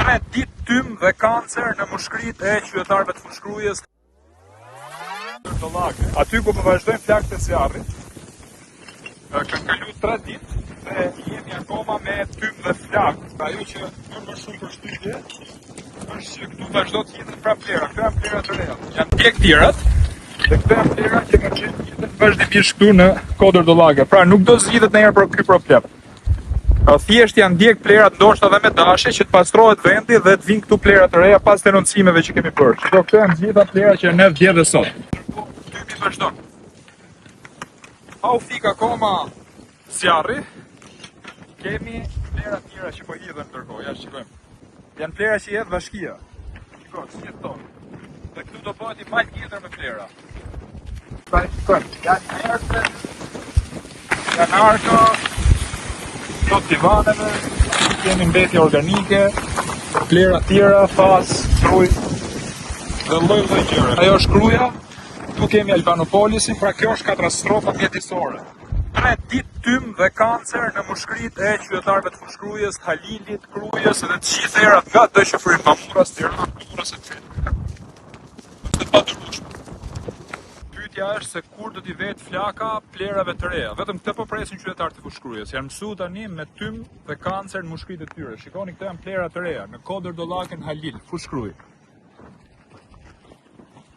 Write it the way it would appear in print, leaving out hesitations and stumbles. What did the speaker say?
3 ditë tym dhe kancer në mushkëritë e qytetarëve të Fushkrujës. Aty ku po vazhdojnë flakët e zjarrit. Kanë kaluar 3 ditë dhe jemi akoma me tym dhe flakë. Ajo që më shumë përshtypje është që këtu vazhdo të jetën pra plera. Këto janë plera të reja. Janë djeg tjerat dhe këto janë plera që kanë qenë jetën vazhdimisht këtu në kodër dollage. Pra nuk do zgjidhet ndonjëherë për ky problem. Thjesht janë djeg plerat ndoshta edhe me dashje që të pastrohet vendi dhe të vinë këtu plera të reja pas denoncimeve që kemi bërë. Shiko, këto janë gjitha plera që ne vjedhë sot. Tymi vazhdon. Pa u fik akoma zjarri, kemi plera tjera që po hidhen ndërkohë. Ja shikojmë. Janë plera që jedh bashkia. Shiko, si jetë tonë. Dhe këtu do bëhet i mal tjetër me plera. Pra shikojmë, janë ertë, janë arka, do divaneve, kemi mbetje organike, plera tjera, fas, truj, dhe lloj gjëra. Ajo është Kruja, tu kemi Albanopolisin, pra kjo është katastrofa mjedisore. 3 ditë tym dhe kancer në mushkëritë e qytetarëve të Fushkrujës, Halilit, Krujës dhe të gjithë erat nga dëshifrim Pamuras, Tiranë, Durrës e Flet. Është padurueshme. Pyetja është se kur do t'i vetë flaka plerave të reja. Vetëm këtë po presin qytetarët e Fushkrujës. Janë mësuar tani me tym dhe kancer në mushkëritë e tyre. Shikoni, këto janë plera të reja në kodër dollakën Halil, Fushkrujë.